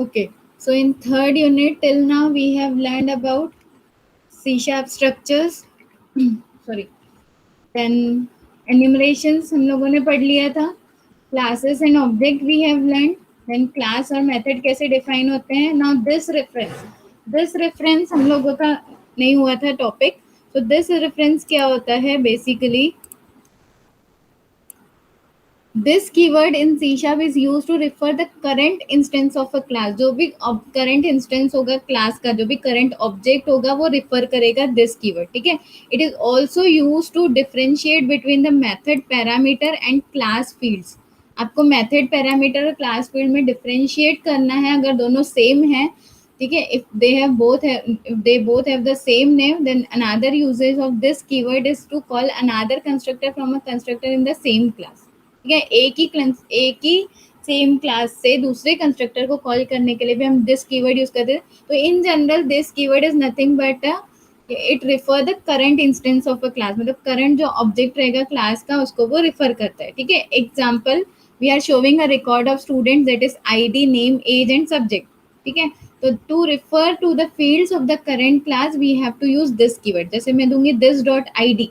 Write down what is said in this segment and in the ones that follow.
Okay, so in third unit till now we have learned about C sharp structures. Sorry. Then enumerations हम लोगों ने पढ़ लिया था. Classes and object we have learned. Then class और method कैसे define होते हैं. Now this reference हम लोगों का नहीं हुआ था topic. So this reference क्या होता है basically. This keyword in C# is used to refer the current instance of a class. जो भी current instance होगा class का, जो भी current object होगा वो refer करेगा this keyword. ठीक है. It is also used to differentiate between the method parameter and class fields. आपको method parameter और class field में differentiate करना है. अगर दोनों same हैं, ठीक है, if they both have the same name, then another usage of this keyword is to call another constructor from a constructor in the same class. ठीक है. एक ही सेम क्लास से दूसरे कंस्ट्रक्टर को कॉल करने के लिए भी हम दिस कीवर्ड यूज करते हैं. तो in general this keyword is nothing but it refer the current instance of a class. मतलब करंट जो ऑब्जेक्ट रहेगा क्लास का उसको वो रिफर करता है. ठीक है. Example, we are showing a record of student that is ID, name, age and subject. ठीक है. तो to refer to the fields of the current class we have to use this keyword. जैसे मैं दूंगी दिस डॉट ID.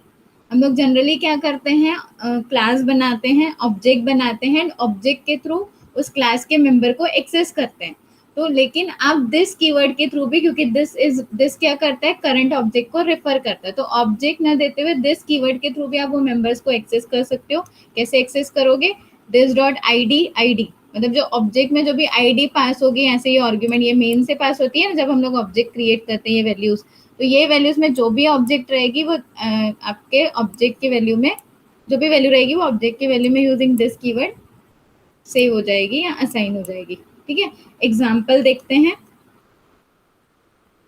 हम लोग generally क्या करते हैं, क्लास बनाते हैं, ऑब्जेक्ट बनाते हैं, ऑब्जेक्ट के थ्रू उस क्लास के मेंबर को एक्सेस करते हैं. तो लेकिन आप दिस कीवर्ड के थ्रू भी, क्योंकि दिस क्या करता है, करंट ऑब्जेक्ट को रेफर करता है, तो ऑब्जेक्ट ना देते हुए दिस कीवर्ड के थ्रू भी आप वो मेंबर्स को एक्सेस कर सकते हो. कैसे एक्सेस करोगे, दिस डॉट ID, मतलब जो ऑब्जेक्ट में जो भी ID पास होगी, ऐसे ये आर्ग्यूमेंट ये मेन से पास होती है ना जब हम लोग ऑब्जेक्ट क्रिएट करते हैं, ये वैल्यूज. तो ये वैल्यूज में जो भी ऑब्जेक्ट रहेगी वो आपके ऑब्जेक्ट की वैल्यू में, जो भी वैल्यू रहेगी वो ऑब्जेक्ट की वैल्यू में यूजिंग दिस कीवर्ड सेव हो जाएगी या असाइन हो जाएगी. ठीक है. एग्जाम्पल देखते हैं.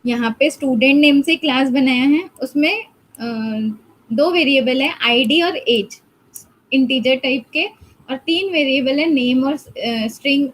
यहाँ पे स्टूडेंट नेम से क्लास बनाया है, उसमें दो वेरिएबल है ID और एज, इंटीजर टाइप के, और तीन वेरिएबल है नेम और स्ट्रिंग.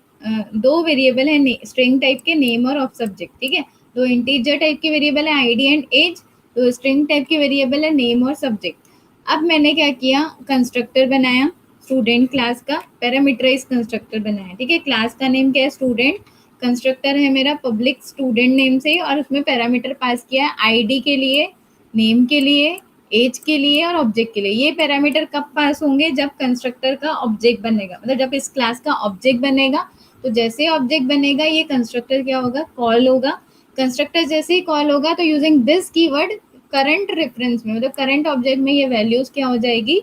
दो वेरिएबल है स्ट्रिंग टाइप के, नेम और ऑफ सब्जेक्ट. ठीक है. दो इंटीजर टाइप के वेरिएबल है ID एंड एज, दो स्ट्रिंग टाइप के वेरिएबल है नेम और सब्जेक्ट. अब मैंने क्या किया, कंस्ट्रक्टर बनाया स्टूडेंट क्लास का, पैरामीटराइज कंस्ट्रक्टर बनाया. ठीक है. क्लास का नेम क्या है, स्टूडेंट. कंस्ट्रक्टर है मेरा पब्लिक स्टूडेंट नेम से, और उसमें पैरामीटर पास किया है ID के लिए, नेम के लिए, एज के लिए और ऑब्जेक्ट के लिए. ये पैरामीटर कब पास होंगे, जब कंस्ट्रक्टर का ऑब्जेक्ट बनेगा, मतलब जब इस क्लास का ऑब्जेक्ट बनेगा. तो जैसे ऑब्जेक्ट बनेगा ये कंस्ट्रक्टर क्या होगा, कॉल होगा. कंस्ट्रक्टर जैसे ही कॉल होगा तो using this keyword current reference में, मतलब करंट ऑब्जेक्ट में ये वैल्यूज क्या हो जाएगी,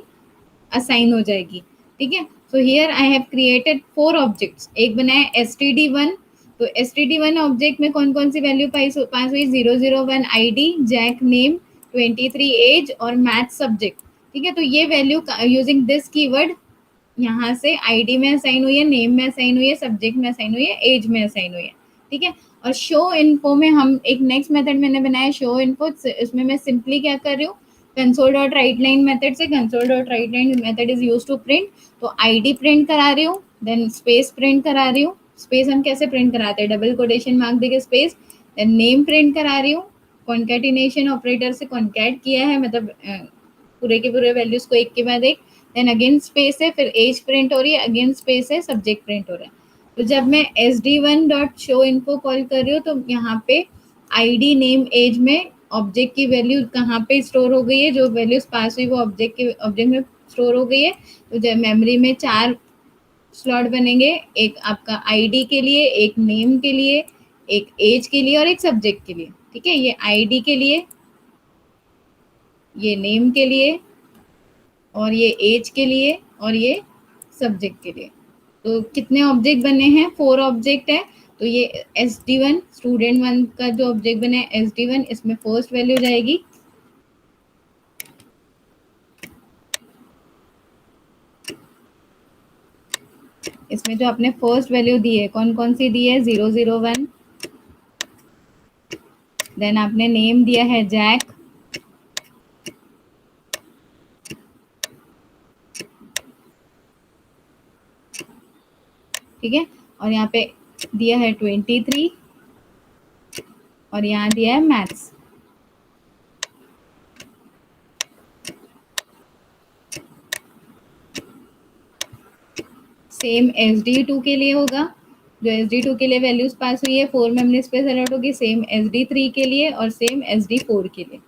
असाइन हो जाएगी. ठीक है. So here I have created 4 objects. एक बनाया std1. तो std1 ऑब्जेक्ट में कौन कौन सी वैल्यू पास हुई, 001 ID, जैक नेम, 23 एज और मैथ सब्जेक्ट. ठीक है. तो ये वैल्यू यूजिंग दिस कीवर्ड यहाँ से ID में असाइन हुई है, नेम में असाइन हुई है, सब्जेक्ट में असाइन हुई है, एज में असाइन हुई है. ठीक है. और शो इन्फो में हम एक नेक्स्ट मेथड मैंने बनाया शो इन्फो. इसमें मैं सिंपली क्या कर रही हूँ, console.writeLine मेथड से, console.writeLine method is use to print. तो ID प्रिंट करा रही हूँ, देन स्पेस प्रिंट करा रही हूँ. स्पेस हम कैसे प्रिंट कराते हैं, डबल कोटेशन मार्क देके स्पेस. देन नेम प्रिंट करा रही हूँ, कॉन्केटिनेशन ऑपरेटर से कॉन्कैट किया है, मतलब पूरे के पूरे वैल्यूज को एक के बाद एक. देन अगेन स्पेस है, फिर एज प्रिंट हो रही है, अगेन स्पेस है, सब्जेक्ट प्रिंट हो रहा है. तो जब मैं sd1.showInfo कॉल कर रही हूँ तो यहाँ पे ID, नेम, एज में ऑब्जेक्ट की वैल्यू कहाँ पे स्टोर हो गई है, जो वैल्यूज पास हुई वो ऑब्जेक्ट में स्टोर हो गई है. तो जब मेमोरी में 4 स्लॉट बनेंगे, एक आपका ID के लिए, एक नेम के लिए, एक एज के लिए और एक सब्जेक्ट के लिए. ठीक है. ये ID के लिए, ये नेम के लिए, और ये एज के लिए, और ये सब्जेक्ट के लिए. तो कितने ऑब्जेक्ट बने हैं, 4 ऑब्जेक्ट है. तो ये SD1 स्टूडेंट 1 का जो ऑब्जेक्ट बने SD1, इसमें फर्स्ट वैल्यू जाएगी. इसमें जो आपने फर्स्ट वैल्यू दी है, कौन कौन सी दी है, 001. देन आपने नेम दिया है जैक. ठीक है. और यहाँ पे दिया है 23, और यहाँ दिया है मैथ्स. सेम SD2 के लिए होगा. जो SD2 के लिए वैल्यूज पास हुई है 4 मेमोरी स्पेस अलॉट होगी, सेम SD3 के लिए और सेम SD4 के लिए।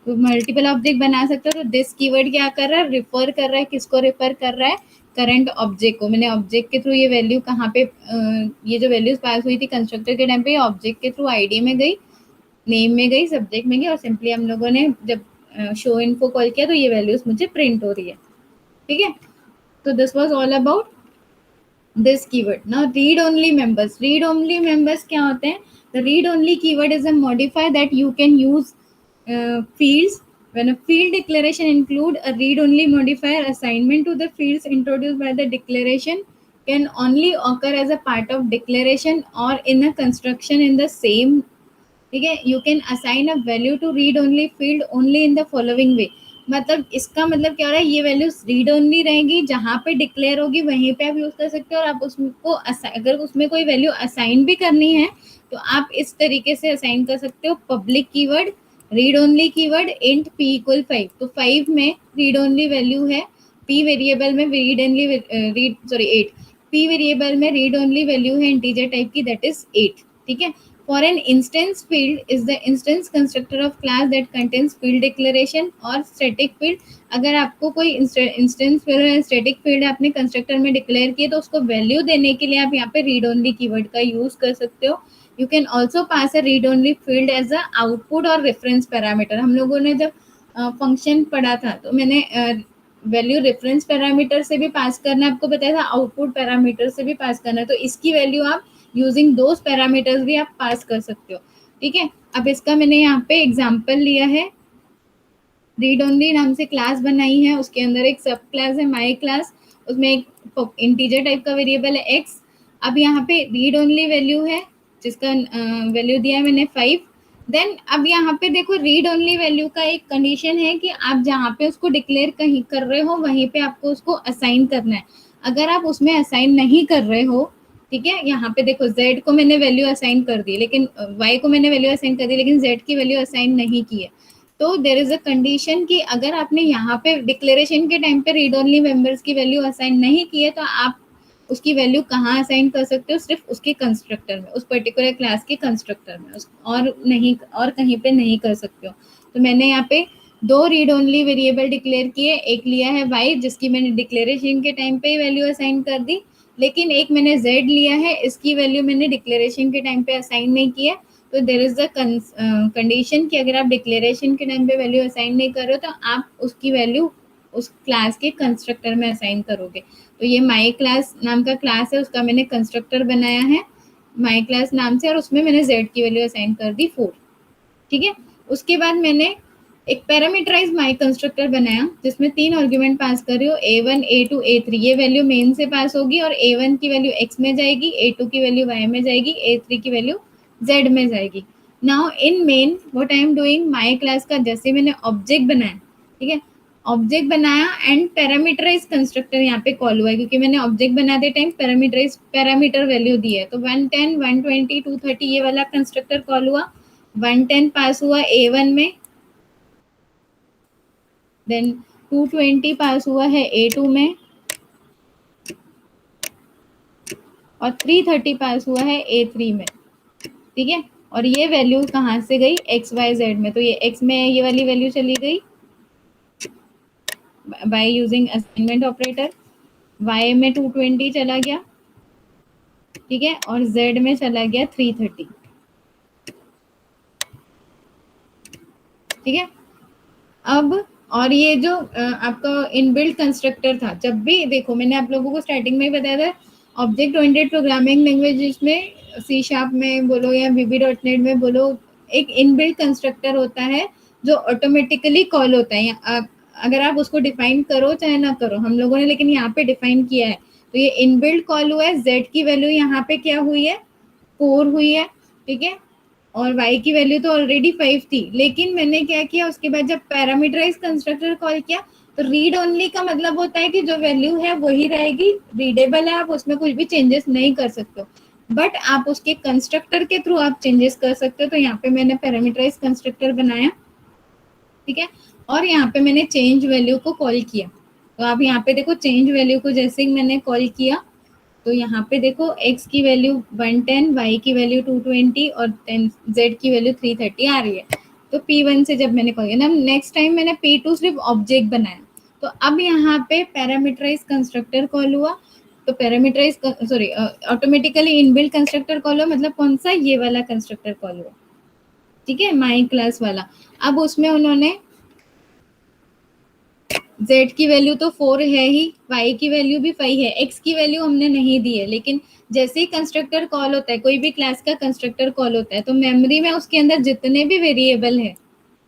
तो मल्टीपल ऑब्जेक्ट बना सकते हो। तो दिस कीवर्ड क्या कर रहा है, रिफर कर रहा है, किसको रिफर कर रहा है, करंट ऑब्जेक्ट को। मैंने ऑब्जेक्ट के थ्रू ये वैल्यू कहाँ पे ये जो वैल्यूज पास हुई थी कंस्ट्रक्टर के टाइम पे ऑब्जेक्ट के थ्रू आईडी में गई, नेम में गई, सब्जेक्ट में गई, और सिंपली हम लोगों ने जब शो इन्फो कॉल किया तो ये वैल्यूज मुझे प्रिंट हो रही है। ठीक है, तो this was all about this keyword. Now read only members. Read only members क्या होते हैं? The read only keyword is a modifier that you can use fields when a field declaration include a read only modifier. Assignment to the fields introduced by the declaration can only occur as a part of declaration or in a construction in the same. ठीक है, you can assign a value to read only field only in the following way. मतलब इसका मतलब क्या हो रहा है, ये वैल्यूज रीड ओनली रहेंगी, जहाँ पे डिक्लेयर होगी वहीं पे आप यूज कर सकते हो। और आप उसको अगर उसमें कोई वैल्यू असाइन भी करनी है तो आप इस तरीके से असाइन कर सकते हो। Public keyword, read only keyword, int p equal 5। तो 5 में रीड ओनली वैल्यू है, p वेरिएबल में read only read sorry 8, p variable में रीड ओनली वैल्यू है इंटीजर टाइप की, दैट इज 8। ठीक है, for an instance field is the instance constructor of class that contains field declaration or static field। अगर आपको कोई instance field static field आपने constructor में डिक्लेयर किया तो उसको वैल्यू देने के लिए आप यहाँ पे रीड ओनली कीवर्ड का यूज कर सकते हो। You can also pass a read only field as a output और रेफरेंस पैरामीटर। हम लोगों ने जब फंक्शन पढ़ा था तो मैंने वैल्यू रेफरेंस पैरामीटर से भी पास करना आपको बताया था, आउटपुट पैरामीटर से भी पास करना है। तो इसकी वैल्यू आप यूजिंग दोज पैरामीटर्स भी आप पास कर सकते हो। ठीक है, अब इसका मैंने यहाँ पे एग्जांपल लिया है। रीड ओनली नाम से क्लास बनाई है, उसके अंदर एक सब क्लास है माई क्लास, उसमें एक इंटीजर टाइप का वेरिएबल है एक्स। अब यहाँ पे रीड ओनली वैल्यू है जिसका वैल्यू दिया है मैंने 5। देन अब यहाँ पे देखो रीड ओनली वैल्यू का एक कंडीशन है कि आप जहाँ पे उसको डिक्लेयर कहीं कर रहे हो वहीं पे आपको उसको असाइन करना है। अगर आप उसमें असाइन नहीं कर रहे हो, ठीक है, यहाँ पे देखो z को मैंने वैल्यू असाइन कर दी, लेकिन y को मैंने वैल्यू असाइन कर दी, लेकिन z की वैल्यू असाइन नहीं की है। तो देर इज अ कंडीशन कि अगर आपने यहाँ पे डिक्लेरेशन के टाइम पे रीड ओनली मेंबर्स की वैल्यू असाइन नहीं की है तो आप उसकी वैल्यू कहाँ असाइन कर सकते हो, सिर्फ उसके कंस्ट्रक्टर में, उस पर्टिकुलर क्लास के कंस्ट्रक्टर में, और नहीं और कहीं पे नहीं कर सकते हो। तो मैंने यहाँ पे दो रीड ओनली वेरिएबल डिक्लेयर किए, एक लिया है y जिसकी मैंने डिक्लेरेशन के टाइम पे वैल्यू असाइन कर दी, लेकिन एक मैंने z लिया है, इसकी वैल्यू मैंने डिक्लेरेशन के टाइम पे असाइन नहीं की है। तो देर इज द कंडीशन कि अगर आप डिक्लेरेशन के टाइम पे वैल्यू असाइन नहीं कर रहे हो तो आप उसकी वैल्यू उस क्लास के कंस्ट्रक्टर में असाइन करोगे। तो ये माई क्लास नाम का क्लास है, उसका मैंने कंस्ट्रक्टर बनाया है माई क्लास नाम से, और उसमें मैंने z की वैल्यू असाइन कर दी 4। ठीक है, उसके बाद मैंने एक पैरामीटराइज माई कंस्ट्रक्टर बनाया जिसमें 3 आर्गुमेंट पास कर रही हो, a1 a2 a3। ये वैल्यू मेन से पास होगी और a1 की वैल्यू x में जाएगी, a2 की वैल्यू y में जाएगी, a3 की वैल्यू z में जाएगी। Now in main what I am doing, my class का जैसे मैंने ऑब्जेक्ट बनाया, ठीक है, ऑब्जेक्ट बनाया एंड पैरामीटराइज कंस्ट्रक्टर यहाँ पे कॉल हुआ है क्योंकि मैंने ऑब्जेक्ट बनाते टाइम पैरामीटर वैल्यू दी है। तो 110 120 230 ये वाला कंस्ट्रक्टर कॉल हुआ, 110 पास हुआ a1 में, देन 220 पास हुआ है a2 में, और 330 पास हुआ है a3 में। ठीक है, और ये वैल्यू कहाँ से गई, एक्स वाई जेड में। तो ये एक्स में ये वाली वैल्यू चली गई by using assignment operator, Y में 220 चला गया, ठीक है, और जेड में चला गया 330। ठीक है, अब और ये जो आपका इनबिल्ट कंस्ट्रक्टर था, जब भी देखो मैंने आप लोगों को स्टार्टिंग में ही बताया था, ऑब्जेक्ट ओरिएंटेड प्रोग्रामिंग लैंग्वेज में सी शार्प में बोलो या VB.NET में बोलो, एक इनबिल्ट कंस्ट्रक्टर होता है जो ऑटोमेटिकली कॉल होता है। अगर आप उसको डिफाइन करो चाहे ना करो, हम लोगों ने लेकिन यहाँ पे डिफाइन किया है, तो ये इनबिल्ट कॉल हुआ है। जेड की वैल्यू यहाँ पे क्या हुई है, 4 हुई है, ठीक है, और y की वैल्यू तो ऑलरेडी 5 थी, लेकिन मैंने क्या किया उसके बाद जब पैरामीटराइज कंस्ट्रक्टर कॉल किया तो रीड ओनली का मतलब होता है कि जो वैल्यू है वही रहेगी, रीडेबल है, आप उसमें कुछ भी चेंजेस नहीं कर सकते हो, बट आप उसके कंस्ट्रक्टर के थ्रू आप चेंजेस कर सकते हो। तो यहाँ पे मैंने पैरामीटराइज कंस्ट्रक्टर बनाया, ठीक है, और यहाँ पे मैंने चेंज वैल्यू को कॉल किया। तो आप यहाँ पे देखो चेंज वैल्यू को जैसे ही मैंने कॉल किया तो यहाँ पे देखो x की वैल्यू 110, y की वैल्यू 220 और 10 z की वैल्यू 330 आ रही है। तो P1 से जब मैंने कॉल किया ना, नेक्स्ट टाइम मैंने P2 सिर्फ ऑब्जेक्ट बनाया, तो अब यहाँ पे पैरामीटराइज कंस्ट्रक्टर कॉल हुआ। तो parameterise sorry automatically inbuilt constructor call हुआ, मतलब कौन सा, ये वाला कंस्ट्रक्टर कॉल हुआ, ठीक है, माई क्लास वाला। अब उसमें उन्होंने z की वैल्यू तो 4 है ही, y की वैल्यू भी 5 है, x की वैल्यू हमने नहीं दी है, लेकिन जैसे ही कंस्ट्रक्टर कॉल होता है, कोई भी क्लास का कंस्ट्रक्टर कॉल होता है, तो मेमोरी में उसके अंदर जितने भी वेरिएबल है,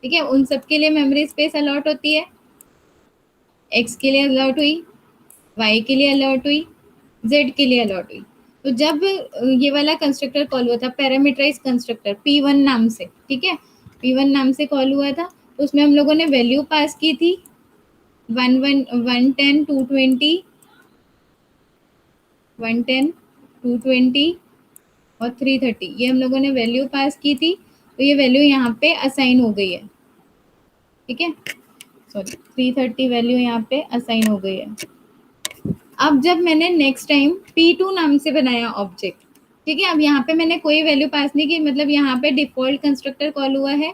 ठीक है, उन सब के लिए मेमोरी स्पेस अलॉट होती है। x के लिए अलॉट हुई, y के लिए अलॉट हुई, z के लिए अलॉट हुई। तो जब ये वाला कंस्ट्रक्टर कॉल हुआ था पैरामीटराइज कंस्ट्रक्टर P1 नाम से, ठीक है, P1 नाम से कॉल हुआ था, तो उसमें हम लोगों ने वैल्यू पास की थी 110, 220, 110, 220 और 330, ये हम लोगों ने वैल्यू पास की थी। तो ये वैल्यू यहाँ पे असाइन हो गई है, ठीक है, सॉरी 330 वैल्यू यहाँ पे असाइन हो गई है। अब जब मैंने नेक्स्ट टाइम P2 नाम से बनाया ऑब्जेक्ट, ठीक है, अब यहाँ पे मैंने कोई वैल्यू पास नहीं की, मतलब यहाँ पे डिफॉल्ट कंस्ट्रक्टर कॉल हुआ है,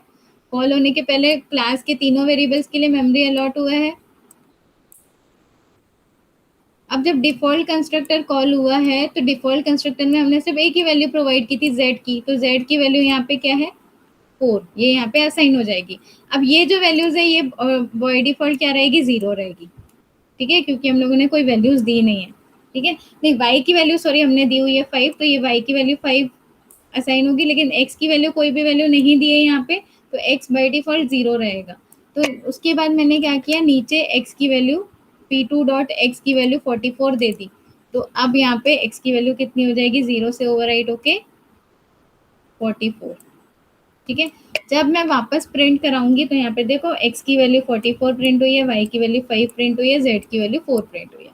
कॉल होने के पहले क्लास के तीनों वेरिएबल्स के लिए मेमोरी अलॉट हुआ है। अब जब डिफॉल्ट कंस्ट्रक्टर कॉल हुआ है, तो डिफॉल्ट कंस्ट्रक्टर में हमने सिर्फ एक ही वैल्यू प्रोवाइड की थी z की, तो z की वैल्यू यहाँ पे क्या है 4, ये यहाँ पे असाइन हो जाएगी। अब ये जो वैल्यूज है ये बाय डिफॉल्ट क्या रहेगी, 0 रहेगी, ठीक है, क्योंकि हम लोगों ने कोई वैल्यूज दी नहीं है, ठीक है। नहीं, y की वैल्यू सॉरी हमने दी हुई है 5, तो ये y की वैल्यू 5 असाइन होगी, लेकिन x की वैल्यू कोई भी वैल्यू नहीं दी है यहाँ पे, तो x बाय डिफॉल्ट 0 रहेगा। तो उसके बाद मैंने क्या किया, नीचे x की वैल्यू P2 डॉट x की वैल्यू 44 दे दी। तो अब यहाँ पे x की वैल्यू कितनी हो जाएगी, 0 से ओवरराइट होके 44, ठीक है। जब मैं वापस प्रिंट कराऊंगी तो यहाँ पे देखो x की वैल्यू 44 प्रिंट हुई है, y की वैल्यू 5 प्रिंट हुई है, z की वैल्यू 4 प्रिंट हुई है।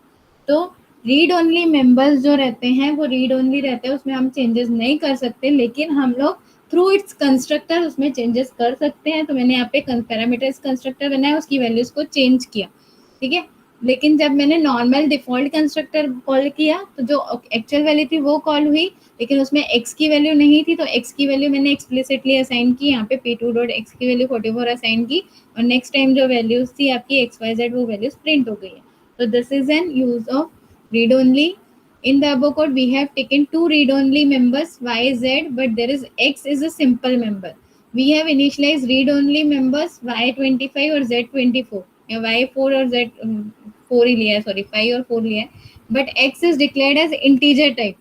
तो रीड ओनली मेंबर्स जो रहते हैं वो रीड ओनली रहते हैं, उसमें हम चेंजेस नहीं कर सकते, लेकिन हम लोग थ्रू इट्स कंस्ट्रक्टर उसमें चेंजेस कर सकते हैं। तो मैंने यहाँ पे पैरामीटर्स कंस्ट्रक्टर बनाया, उसकी वैल्यूज को चेंज किया, ठीक है। लेकिन जब मैंने नॉर्मल डिफॉल्ट कंस्ट्रक्टर कॉल किया, तो जो एक्चुअल वैल्यू थी वो कॉल हुई, लेकिन उसमें x की वैल्यू नहीं थी, तो x की वैल्यू मैंने एक्सप्लिसिटली असाइन की, यहाँ पे P2 डॉट x की वैल्यू 44 असाइन की, और नेक्स्ट टाइम जो वैल्यूज थी आपकी XYZ वो वैल्यूज प्रिंट हो गई है। तो this is an use of read only. In the above code, we have taken two read-only members y, z, but there is x is a simple member. We have initialized read-only members y25 और z24, या y4 और z4 ही लिया है, sorry 5 और 4 लिया है, but x is declared as integer type.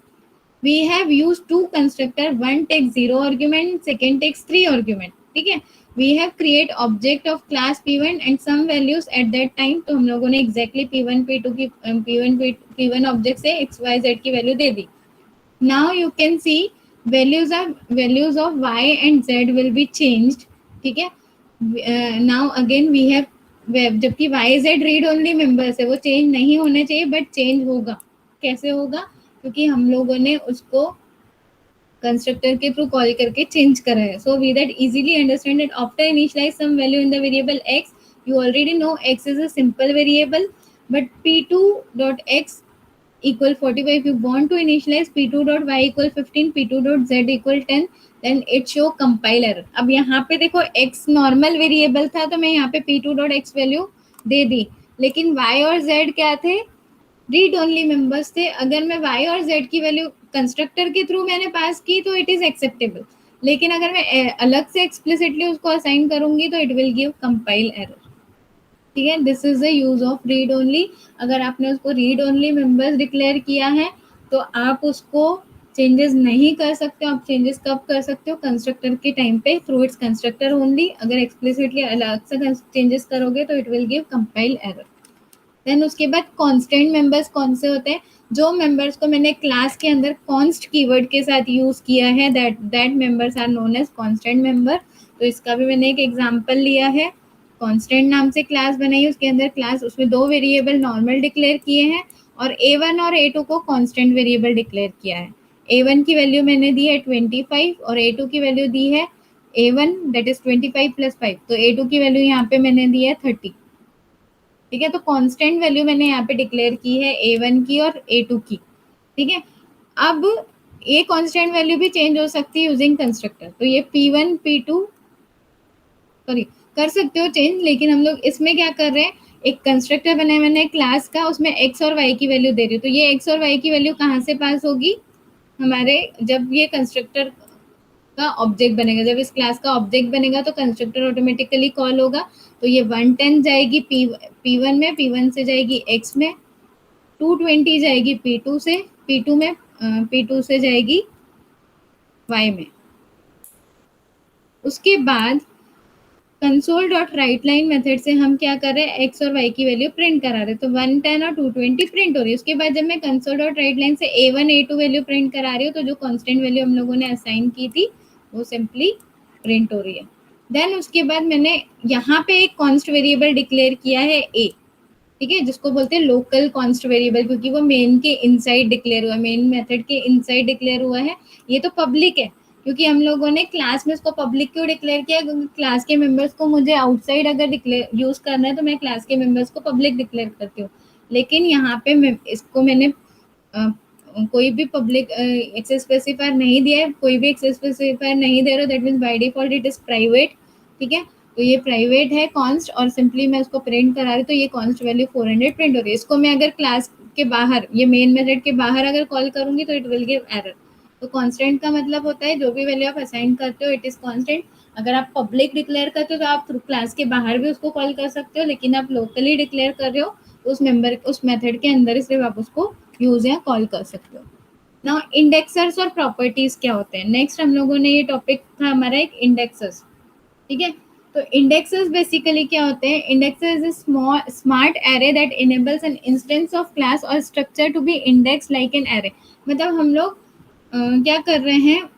We have used two constructor, one takes 0 argument, second takes 3 argument, ठीक है। We have create object of class P1 and some values at that time, तो हम लोगों ने exactly P1 P2 की P1 object से XYZ की value they the. Now you can see values of y and z will be changed, ठीक है। Now again we have जबकि y z read only members है, वो चेंज नहीं होने चाहिए, बट चेंज होगा। कैसे होगा, क्योंकि हम लोगों ने उसको कंस्ट्रक्टर के थ्रू कॉल करके चेंज करा है। So we that easily understand that after initialise some value in the variable x, you already know x is a simple variable, but p2 dot x equal 45, if you want to initialize p2 dot y equal 15, p2 dot z equal 10, then it show compile error। अब यहाँ पे देखो x normal variable था, तो मैं यहाँ पे p2 dot x value दे दी, लेकिन y और z क्या थे, रीड ओनली मेंबर्स थे। अगर मैं y और z की वैल्यू कंस्ट्रक्टर के थ्रू मैंने पास की तो इट इज एक्सेप्टेबल, लेकिन अगर मैं अलग से एक्सप्लिसिटली उसको असाइन करूंगी तो it will give compile error, ठीक है। This is the use of read only. अगर आपने उसको रीड ओनली मेंबर्स डिक्लेयर किया है तो आप उसको चेंजेस नहीं कर सकते हो। आप चेंजेस कब कर सकते हो, कंस्ट्रक्टर के टाइम पे थ्रू इट्स कंस्ट्रक्टर ओनली। अगर एक्सप्लिसिटली अलग से चेंजेस करोगे तो it will give compile error. Then उसके बाद कांस्टेंट मेंबर्स कौन से होते हैं, जो मेंबर्स को मैंने क्लास के अंदर कॉन्स्ट कीवर्ड के साथ यूज किया है, that members are known as constant member. तो इसका भी मैंने एक एग्जांपल लिया है। कांस्टेंट नाम से क्लास बनाई, उसके अंदर क्लास, उसमें दो वेरिएबल नॉर्मल डिक्लेयर किए हैं, और a1 और a2 को कांस्टेंट वेरिएबल डिक्लेयर किया है। a1 की वैल्यू मैंने दी है 25 और a2 की वैल्यू दी है a1 दैट इज 25 प्लस 5, तो a2 की वैल्यू यहाँ पे मैंने दी है 30, ठीक है। तो कांस्टेंट वैल्यू मैंने यहाँ पे डिक्लेयर की है a1 की और a2 की, ठीक है। अब ये कांस्टेंट वैल्यू भी चेंज हो सकती है यूजिंग कंस्ट्रक्टर, तो ये P1 P2 सॉरी कर सकते हो चेंज, लेकिन हम लोग इसमें क्या कर रहे हैं, एक कंस्ट्रक्टर बनाए मैंने क्लास का, उसमें एक्स और वाई की वैल्यू दे रही हूँ, तो ये एक्स और वाई की वैल्यू कहाँ से पास होगी, हमारे जब ये कंस्ट्रक्टर का ऑब्जेक्ट बनेगा, जब इस क्लास का ऑब्जेक्ट बनेगा तो कंस्ट्रक्टर ऑटोमेटिकली कॉल होगा। तो ये 110 जाएगी P1 में, P1 से जाएगी X में, 220 जाएगी P2 से, P2 में P2 से जाएगी Y में। उसके बाद console dot write line method से हम क्या कर रहे हैं, एक्स और वाई की वैल्यू प्रिंट करा रहे हैं, तो 110 और 220 प्रिंट हो रही है। उसके बाद जब मैं कंसोल डॉट राइट लाइन से A1 A2 वैल्यू प्रिंट करा रही हूँ, तो जो कांस्टेंट वैल्यू हम लोगों ने असाइन की थी वो सिंपली प्रिंट हो रही है। देन उसके बाद मैंने यहाँ पे एक कॉन्स्ट वेरिएबल डिक्लेयर किया है ए, ठीक है, जिसको बोलते हैं लोकल कॉन्स्ट वेरिएबल, क्योंकि वो मेन के इनसाइड डिक्लेयर हुआ है, मेन मेथड के इनसाइड डिक्लेयर हुआ है। ये तो पब्लिक है, क्योंकि हम लोगों ने क्लास में इसको पब्लिक क्यों डिक्लेयर किया, क्योंकि क्लास के मेंबर्स को मुझे आउटसाइड अगर डिक्लेयर यूज करना है तो मैं क्लास के मेंबर्स को पब्लिक डिक्लेयर करती हूँ। लेकिन यहाँ पे इसको मैंने अ, कोई भी पब्लिक एक्सेस स्पेसिफायर नहीं दिया है, कोई भी एक्सेस स्पेसिफायर नहीं दे रहा, that means by default it is private. ठीक है, तो ये प्राइवेट है कॉन्स्ट, और सिंपली मैं उसको प्रिंट करा रही हूँ, तो ये कॉन्स्ट वैल्यू 400 प्रिंट हो रही है। इसको मैं अगर क्लास के बाहर, ये मेन मेथड के बाहर अगर कॉल करूंगी तो इट विल गिव एरर। तो कांस्टेंट का मतलब होता है जो भी वैल्यू आप असाइन करते हो इट इज कांस्टेंट। अगर आप पब्लिक डिक्लेयर करते हो तो आप क्लास के बाहर भी उसको कॉल कर सकते हो, लेकिन आप लोकली डिक्लेयर कर रहे हो तो उस मेंबर उस मेथड के अंदर ही सिर्फ आप उसको यूज या कॉल कर सकते हो। नाउ इंडेक्सर्स और प्रॉपर्टीज क्या होते हैं, नेक्स्ट हम लोगों ने, ये टॉपिक था हमारा एक इंडेक्सर्स। ठीक है, तो इंडेक्सेस बेसिकली क्या होते हैं, indexes is smart array that enables an instance of class और structure to be index like an array. मतलब हम लोग क्या कर रहे हैं,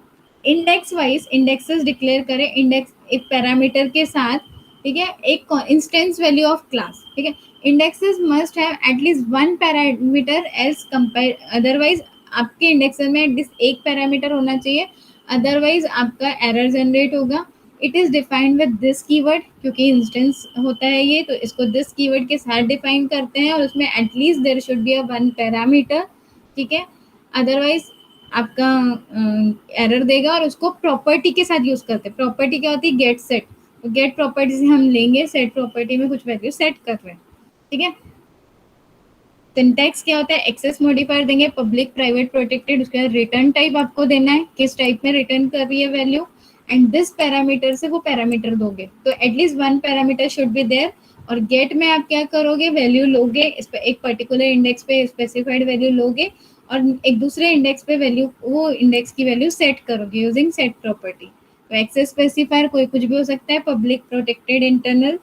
इंडेक्स वाइज इंडेक्सेस डिक्लेयर करें, इंडेक्स एक पैरामीटर के साथ, ठीक है, एक इंस्टेंस वैल्यू ऑफ क्लास। ठीक है, indexes must have at least one parameter as compare, otherwise आपके इंडेक्सेस में एटलीस्ट एक पैरामीटर होना चाहिए, अदरवाइज आपका एरर जनरेट होगा। It is defined with this keyword, क्योंकि इंस्टेंस होता है ये, तो इसको दिस कीवर्ड के साथ डिफाइन करते हैं, और उसमें at least there should be a one parameter. ठीक है, अदरवाइज आपका एरर देगा, और उसको प्रॉपर्टी के साथ यूज करते हैं। प्रॉपर्टी क्या होती है, गेट सेट, तो गेट प्रॉपर्टी से हम लेंगे सेट प्रॉपर्टी में कुछ वैल्यू सेट कर रहे हैं। ठीक है, सिंटैक्स क्या होता है, एक्सेस मॉडिफायर देंगे, पब्लिक प्राइवेट प्रोटेक्टेड, उसके बाद रिटर्न टाइप आपको देना है, किस टाइप में रिटर्न कर रही है वैल्यू, एंड दिस पैरामीटर से वो पैरामीटर दोगे, तो at least one parameter should be there. और गेट में आप क्या करोगे, वैल्यू लोगे, इस पे एक पर्टिकुलर इंडेक्स पे स्पेसिफाइड वैल्यू लोगे, और एक दूसरे इंडेक्स पे वैल्यू, वो इंडेक्स की वैल्यू सेट करोगे यूजिंग सेट प्रॉपर्टी। तो एक्सेस स्पेसिफायर कोई कुछ भी हो सकता है, public protected internal.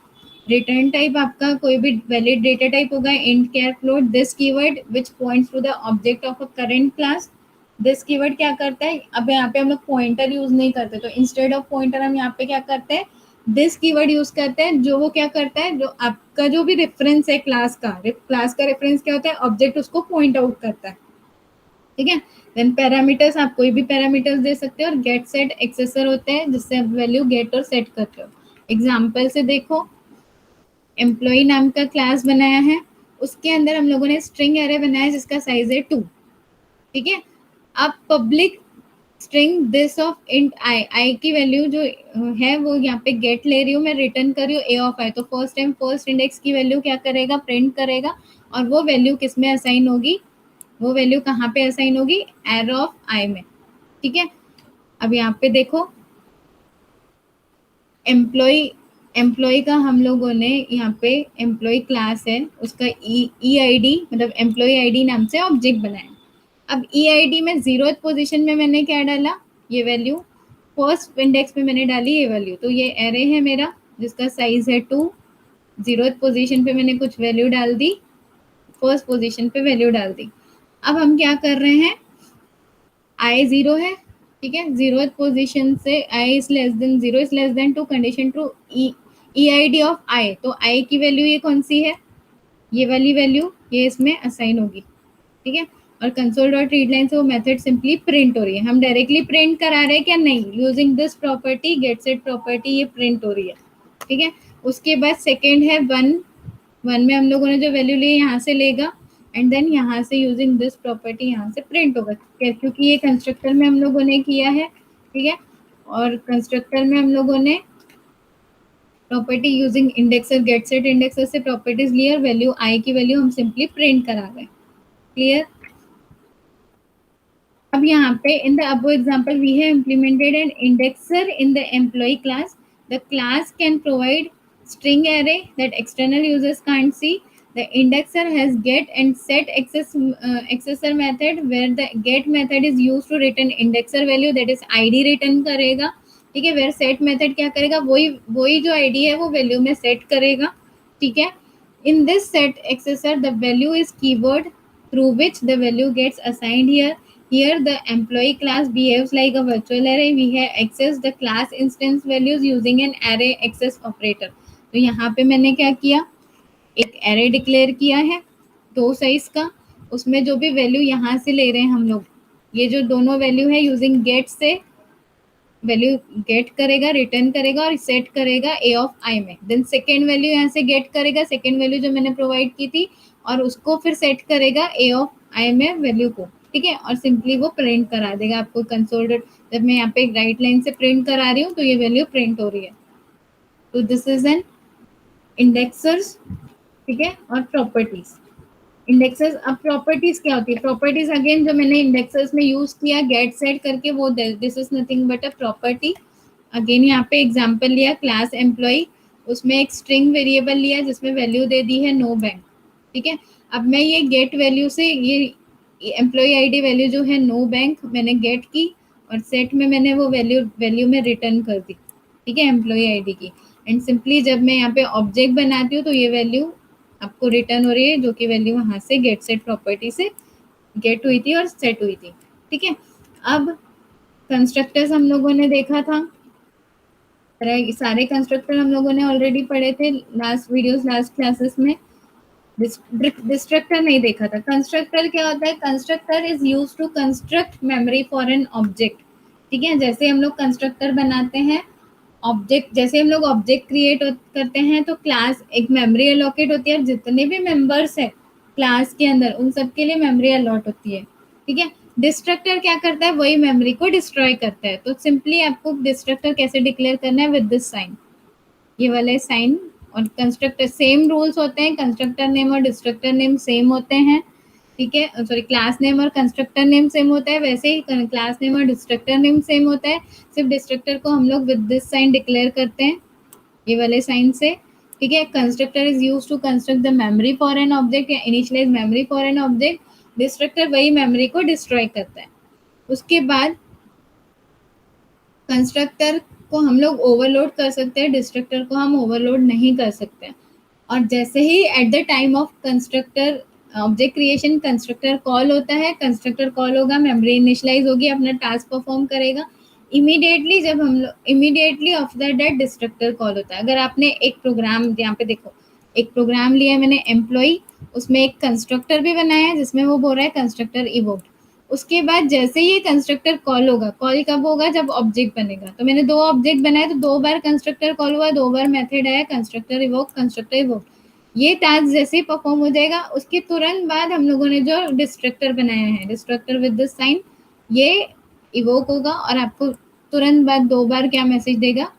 Return type आपका कोई भी वैलिड डेटा टाइप होगा, int char float, this keyword which points to the object of a current class. This keyword क्या करता है, अब यहाँ पे हम लोग पॉइंटर यूज नहीं करते, तो इंस्टेड ऑफ पॉइंटर हम यहाँ पे क्या करते हैं, दिस कीवर्ड यूज करते हैं, जो वो क्या करता है, जो आपका जो भी रेफरेंस है क्लास का रेफरेंस क्या होता है, ऑब्जेक्ट उसको पॉइंट आउट करता है। ठीक है, देन पैरामीटर्स, आप कोई भी पैरामीटर्स दे सकते हो, और गेट सेट एक्सेसर होते हैं जिससे आप वैल्यू गेट और सेट करते हो। एग्जाम्पल से देखो, एम्प्लॉय नाम का क्लास बनाया है, उसके अंदर हम लोगों ने स्ट्रिंग एरे बनाया है जिसका साइज है 2। ठीक है, अब public string this of int I, I की वैल्यू जो है वो यहाँ पे गेट ले रही हूँ, मैं रिटर्न कर रही हूँ ए ऑफ आई, तो फर्स्ट टाइम फर्स्ट इंडेक्स की वैल्यू क्या करेगा, प्रिंट करेगा, और वो वैल्यू किस में असाइन होगी, वो वैल्यू कहाँ पे असाइन होगी, एर ऑफ आई में। ठीक है, अब यहाँ पे देखो, एम्प्लॉय एम्प्लॉय का हम लोगों ने यहाँ पे एम्प्लॉय क्लास है, उसका ई आई डी मतलब एम्प्लॉय आई डी नाम से ऑब्जेक्ट बनाया। अब ई आई डी में 0th पोजीशन में मैंने क्या डाला, ये वैल्यू, फर्स्ट इंडेक्स में मैंने डाली ये वैल्यू, तो ये एरे है मेरा जिसका साइज है 2। 0th पोजीशन पे मैंने कुछ वैल्यू डाल दी, फर्स्ट पोजीशन पे वैल्यू डाल दी। अब हम क्या कर रहे हैं, आई 0 है, ठीक है, 0th पोजीशन से I is less than 0 is less than 2, condition true, E I D of I, तो आई की वैल्यू ये कौन सी है, ये वाली वैल्यू, ये इसमें असाइन होगी। ठीक है, और कंसोल डॉट रीड लाइन से वो मेथड सिंपली प्रिंट हो रही है, हम डायरेक्टली प्रिंट करा रहे हैं क्या, नहीं, using this property get set property ये प्रिंट हो रही है। ठीक है, उसके बाद सेकेंड है 1, 1 में हम लोगों ने जो वैल्यू ली यहाँ से लेगा, एंड देन यहाँ से यूजिंग दिस प्रॉपर्टी यहाँ से प्रिंट होगा, क्योंकि ये कंस्ट्रक्टर में हम लोगों ने किया है, ठीक है। और कंस्ट्रक्टर में हम लोगों ने property using indexer get set indexer से प्रॉपर्टीज ली और वैल्यू आई की वैल्यू हम सिंपली प्रिंट करा गए। क्लियर? अब यहाँ पे in the above example we have implemented an indexer in the employee class. The class can provide string array that external users can't see. The indexer has get and set accessor method where the get method is used to return indexer value, that is id return करेगा, ठीक है। where set method क्या करेगा, वही वही जो id है वो वैल्यू में सेट करेगा, ठीक है। In this set accessor, the value is keyword through which the value gets assigned here. Here, the employee class behaves like a virtual array. We have accessed the class instance values using an array access operator. तो यहाँ पे मैंने क्या किया, एक array declare किया है 2 size का, उसमें जो भी वैल्यू यहाँ से ले रहे हैं हम लोग, ये जो दोनों वैल्यू है यूजिंग गेट से वैल्यू गेट करेगा, रिटर्न करेगा और सेट करेगा ए ऑफ आई में। देन सेकेंड वैल्यू यहाँ से गेट करेगा, सेकेंड वैल्यू जो मैंने प्रोवाइड की थी, और उसको फिर सेट करेगा ए ऑफ आई में वैल्यू को, ठीक है। और सिंपली वो प्रिंट करा देगा आपको कंसोल। जब मैं यहाँ पे एक राइट लाइन से प्रिंट करा रही हूँ तो ये वैल्यू प्रिंट हो रही है। तो दिस इज एन इंडेक्सर्स, ठीक है। और प्रॉपर्टीज इंडेक्सेस। अब प्रॉपर्टीज क्या होती है, प्रॉपर्टीज अगेन जो मैंने इंडेक्सेस में यूज किया गेट सेट करके, वो this is nothing but a property. Again यहाँ पे एग्जांपल लिया क्लास एम्प्लॉय, उसमें एक स्ट्रिंग वेरिएबल लिया जिसमें वैल्यू दे दी है नो बैंक, ठीक है। अब मैं ये गेट वैल्यू से ये एम्प्लॉय आईडी वैल्यू जो है नो बैंक मैंने गेट की, और सेट में मैंने वो वैल्यू में रिटर्न कर दी, ठीक है, एम्प्लॉय आईडी की। एंड सिंपली जब मैं यहाँ पे ऑब्जेक्ट बनाती हूँ तो ये वैल्यू आपको रिटर्न हो रही है, जो कि वैल्यू वहां से गेट सेट प्रॉपर्टी से गेट हुई थी और सेट हुई थी, ठीक है। अब कंस्ट्रक्टर्स हम लोगों ने देखा था, सारे कंस्ट्रक्टर हम लोगों ने ऑलरेडी पढ़े थे लास्ट वीडियोस लास्ट क्लासेस में। डिस्ट्रक्टर नहीं देखा था। कंस्ट्रक्टर क्या होता है, constructor is use to construct memory for an object, ठीक है। जैसे हम लोग कंस्ट्रक्टर बनाते हैं ऑब्जेक्ट, जैसे हम लोग ऑब्जेक्ट क्रिएट करते हैं तो क्लास एक मेमोरी अलॉकेट होती है, और जितने भी मेंबर्स है क्लास के अंदर उन सबके लिए मेमोरी अलॉट होती है, ठीक है। डिस्ट्रक्टर क्या करता है, वही मेमोरी को डिस्ट्रॉय करता है। तो सिंपली आपको डिस्ट्रक्टर कैसे डिक्लेयर करना है, विद दिस साइन, ये वाले साइन। और कंस्ट्रक्टर सेम रूल्स होते हैं, कंस्ट्रक्टर नेम और डिस्ट्रक्टर नेम सेम होते हैं, ठीक है। सॉरी, क्लास नेम और कंस्ट्रक्टर नेम सेम होता है, वैसे ही क्लास नेम और डिस्ट्रक्टर नेम सेम होता है। सिर्फ डिस्ट्रक्टर को हम लोग विद दिस साइन डिक्लेयर करते हैं, ये वाले साइन से, ठीक है। Constructor is use to construct the memory for an object या initialise memory for an object. Destructor वही मेमोरी को डिस्ट्रॉय करता है। उसके बाद कंस्ट्रक्टर को हम लोग ओवरलोड कर सकते हैं, डिस्ट्रक्टर को हम ओवरलोड नहीं कर सकते। और जैसे ही at the time of constructor object creation constructor call होता है, कंस्ट्रक्टर कॉल होगा, मेमोरी इनिशियलाइज होगी, अपना टास्क परफॉर्म करेगा। इमीडिएटली जब हम लोग immediately after that destructor call होता है। अगर आपने एक प्रोग्राम, यहाँ पे देखो एक प्रोग्राम लिया है मैंने एम्प्लॉय, उसमें एक कंस्ट्रक्टर भी बनाया है जिसमें वो बोल रहा है कंस्ट्रक्टर इवोक्ड। उसके बाद जैसे ही ये कंस्ट्रक्टर कॉल होगा, कॉल कब होगा, जब ऑब्जेक्ट बनेगा। तो मैंने 2 ऑब्जेक्ट बनाए तो 2 बार कंस्ट्रक्टर कॉल हुआ, 2 बार मेथड आया कंस्ट्रक्टर इवोक कंस्ट्रक्टर इवोक। ये टास्क जैसे ही परफॉर्म हो जाएगा उसके तुरंत बाद हम लोगों ने जो डिस्ट्रक्टर बनाया है, डिस्ट्रक्टर विद दिस साइन, ये इवोक होगा और आपको तुरंत बाद 2 बार क्या मैसेज देगा,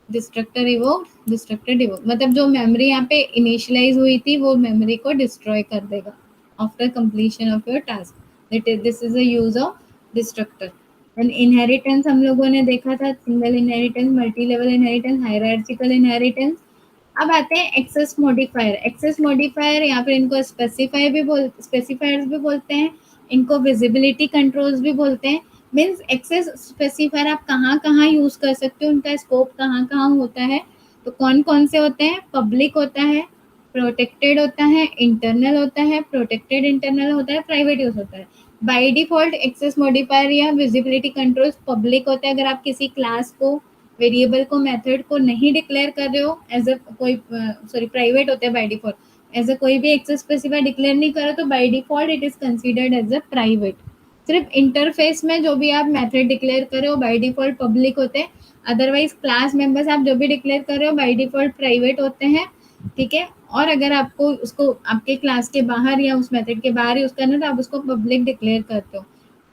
डिस्ट्रक्टर इवोक डिस्ट्रक्टर इवोक। मतलब जो मेमोरी यहाँ पे इनिशियलाइज हुई थी वो मेमोरी को डिस्ट्रॉय कर देगा after completion of your task. This is a use of destructor. And inheritance हम लोगों ने देखा था, single inheritance, multi level inheritance, hierarchical inheritance. अब आते हैं एक्सेस मॉडिफायर। एक्सेस मॉडिफायर यहाँ पर इनको स्पेसिफायर्स भी बोलते हैं, इनको विजिबिलिटी कंट्रोल्स भी बोलते हैं। मीन्स एक्सेस स्पेसिफायर आप कहाँ कहाँ यूज कर सकते हो, उनका स्कोप कहाँ कहाँ होता है। तो कौन कौन से होते हैं, पब्लिक होता है, प्रोटेक्टेड होता है, इंटरनल होता है, प्रोटेक्टेड इंटरनल होता है, प्राइवेट यूज होता है। बाय डिफॉल्ट एक्सेस मॉडिफायर या विजिबिलिटी कंट्रोल्स पब्लिक होता है। अगर आप किसी क्लास को, वेरिएबल को, मेथड को नहीं डिक्लेयर कर रहे हो एज अ कोई सॉरी प्राइवेट होता है बाय डिफॉल्ट, एज अ कोई भी एक्सेस स्पेसिफायर डिक्लेयर नहीं करो तो by default it is considered as a private. सिर्फ इंटरफेस में जो भी आप मेथड डिक्लेयर कर रहे हो बाय डिफॉल्ट पब्लिक होते हैं, अदरवाइज क्लास मेंबर्स आप जो भी डिक्लेयर कर रहे हो बाय डिफॉल्ट प्राइवेट होते हैं। ठीक है। और अगर आपको उसको आपके क्लास के बाहर या उस मेथड के बाहर यूज करना है तो आप उसको पब्लिक डिक्लेयर करते हो।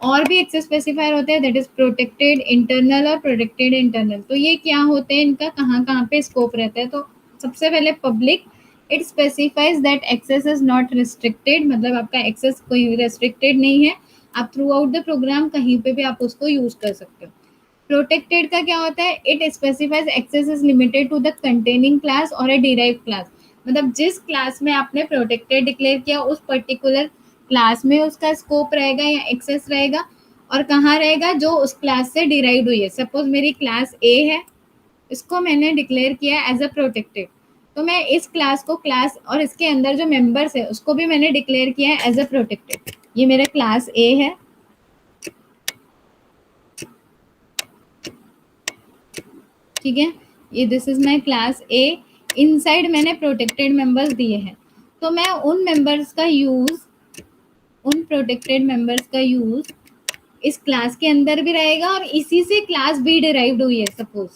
और भी एक्सेस स्पेसिफायर होते हैं, दैट इज प्रोटेक्टेड इंटरनल और प्रोटेक्टेड इंटरनल। तो ये क्या होते हैं, इनका कहाँ कहाँ पे स्कोप रहता है। तो सबसे पहले public, it specifies that access is not restricted, मतलब आपका एक्सेस कोई रेस्ट्रिक्टेड नहीं है, आप थ्रू आउट द प्रोग्राम कहीं पे भी आप उसको यूज कर सकते हो। प्रोटेक्टेड का क्या होता है, it specifies access is limited to the containing class और ए डिराइव्ड क्लास। मतलब जिस क्लास में आपने प्रोटेक्टेड डिक्लेयर किया उस पर्टिकुलर क्लास में उसका स्कोप रहेगा या एक्सेस रहेगा, और कहाँ रहेगा, जो उस क्लास से डिराइव्ड हुई है। सपोज मेरी क्लास ए है, इसको मैंने डिक्लेयर किया एज अ प्रोटेक्टेड, तो मैं इस क्लास को, क्लास और इसके अंदर जो मेंबर्स है उसको भी मैंने डिक्लेयर किया है एज अ प्रोटेक्टेड। ये मेरा क्लास ए है, ठीक है, ये this is my class A. Inside मैंने प्रोटेक्टेड मेंबर्स दिए हैं, तो मैं उन मेंबर्स का यूज, उन प्रोटेक्टेड मेंबर्स का यूज इस क्लास के अंदर भी रहेगा और इसी से क्लास बी डिराइव्ड हुई है सपोज,